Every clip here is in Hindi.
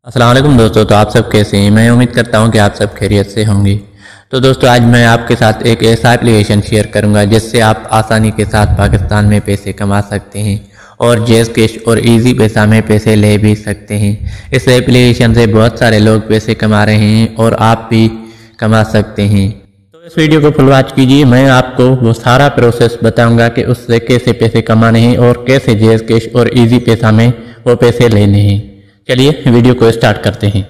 अस्सलाम वालेकुम दोस्तों। तो आप सब कैसे हैं? मैं उम्मीद करता हूं कि आप सब खैरियत से होंगे। तो दोस्तों आज मैं आपके साथ एक ऐसा एप्लीकेशन शेयर करूंगा जिससे आप आसानी के साथ पाकिस्तान में पैसे कमा सकते हैं और जैज़ कैश और इजी पैसा में पैसे ले भी सकते हैं। इस एप्लीकेशन से बहुत सारे लोग पैसे कमा रहे हैं और आप भी कमा सकते हैं। तो इस वीडियो को फुल वॉच कीजिए। मैं आपको वो सारा प्रोसेस बताऊंगा कि उससे कैसे पैसे कमाने हैं और कैसे जैज़ कैश और इजी पैसा में वो पैसे लेने हैं। चलिए वीडियो को स्टार्ट करते हैं।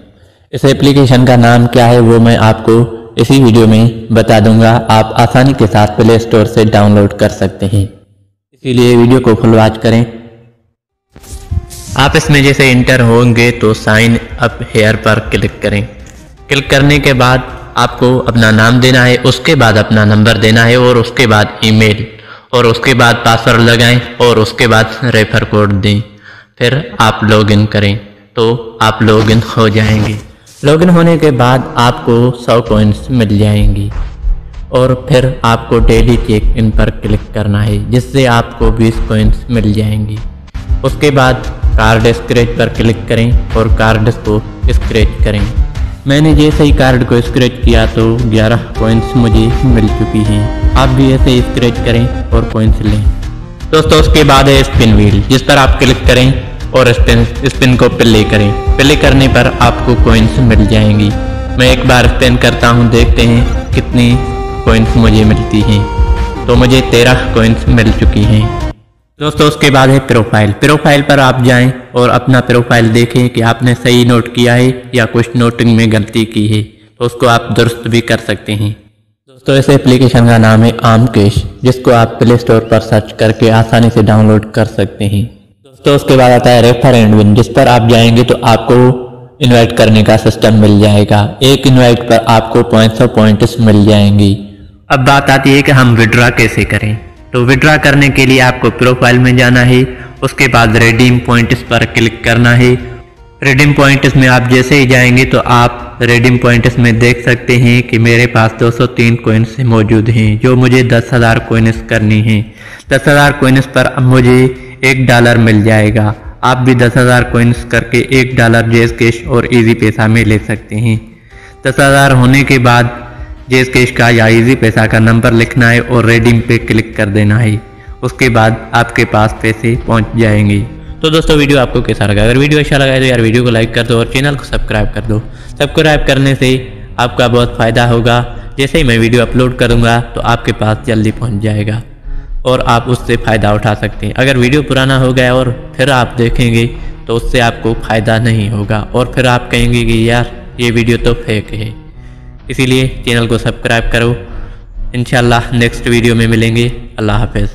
इस एप्लीकेशन का नाम क्या है वो मैं आपको इसी वीडियो में बता दूंगा। आप आसानी के साथ प्ले स्टोर से डाउनलोड कर सकते हैं, इसीलिए वीडियो को फुल वॉच करें। आप इसमें जैसे इंटर होंगे तो साइन अप हेयर पर क्लिक करें। क्लिक करने के बाद आपको अपना नाम देना है, उसके बाद अपना नंबर देना है और उसके बाद ईमेल और उसके बाद पासवर्ड लगाएं और उसके बाद रेफर कोड दें। फिर आप लॉगिन करें तो आप लॉगिन हो जाएंगे। लॉगिन होने के बाद आपको 100 कॉइन्स मिल जाएंगी और फिर आपको डेली चेक इन पर क्लिक करना है जिससे आपको 20 कॉइन्स मिल जाएंगी। उसके बाद कार्ड स्क्रैच पर क्लिक करें और कार्ड को स्क्रैच करें। मैंने जैसे ही कार्ड को स्क्रैच किया तो 11 कॉइन्स मुझे मिल चुकी हैं। आप भी ऐसे ही स्क्रैच करें और कॉइन्स लें। दोस्तों उसके बाद है स्पिन व्हील, जिस पर आप क्लिक करें और स्पिन को प्ले करें। प्ले करने पर आपको कॉइन्स मिल जाएंगी। मैं एक बार स्पिन करता हूं, देखते हैं कितनी कॉइन्स मुझे मिलती हैं। तो मुझे 13 कॉइन्स मिल चुकी हैं। दोस्तों उसके बाद है प्रोफाइल। प्रोफाइल पर आप जाएं और अपना प्रोफाइल देखें कि आपने सही नोट किया है या कुछ नोटिंग में गलती की है, तो उसको आप दुरुस्त भी कर सकते हैं। दोस्तों इस एप्लीकेशन का नाम है आम कैश, जिसको आप प्ले स्टोर पर सर्च करके आसानी से डाउनलोड कर सकते हैं। तो उसके बाद आता है रेफर एंड विन, जिस पर आप जाएंगे तो आपको इनवाइट करने का सिस्टम मिल जाएगा। एक इनवाइट पर आपको 500 पॉइंट्स मिल जाएंगी। अब बात आती है कि हम विड्रॉ कैसे करें। तो विड्रॉ करने के लिए आपको प्रोफाइल में जाना है, उसके बाद रिडीम पॉइंट्स पर क्लिक करना है। रिडीम पॉइंट्स में आप जैसे ही जाएंगे तो आप रिडीम पॉइंट्स में देख सकते हैं कि मेरे पास 203 कॉइन्स मौजूद हैं जो मुझे 10,000 कॉइन्स करनी है। 10,000 कॉइन्स पर अब मुझे $1 मिल जाएगा। आप भी 10,000 कॉइन्स करके $1 जैज़ कैश और इजी पैसा में ले सकते हैं। 10,000 होने के बाद जैज़ कैश का या इजी पैसा का नंबर लिखना है और रिडीम पे क्लिक कर देना है। उसके बाद आपके पास पैसे पहुंच जाएंगे। तो दोस्तों वीडियो आपको कैसा लगा? अगर वीडियो अच्छा लगा तो यार वीडियो को लाइक कर दो और चैनल को सब्सक्राइब कर दो। सब्सक्राइब करने से आपका बहुत फ़ायदा होगा। जैसे ही मैं वीडियो अपलोड करूँगा तो आपके पास जल्दी पहुँच जाएगा और आप उससे फ़ायदा उठा सकते हैं। अगर वीडियो पुराना हो गया और फिर आप देखेंगे तो उससे आपको फ़ायदा नहीं होगा और फिर आप कहेंगे कि यार ये वीडियो तो फेक है। इसीलिए चैनल को सब्सक्राइब करो। इंशाल्लाह नेक्स्ट वीडियो में मिलेंगे। अल्लाह हाफ़िज़।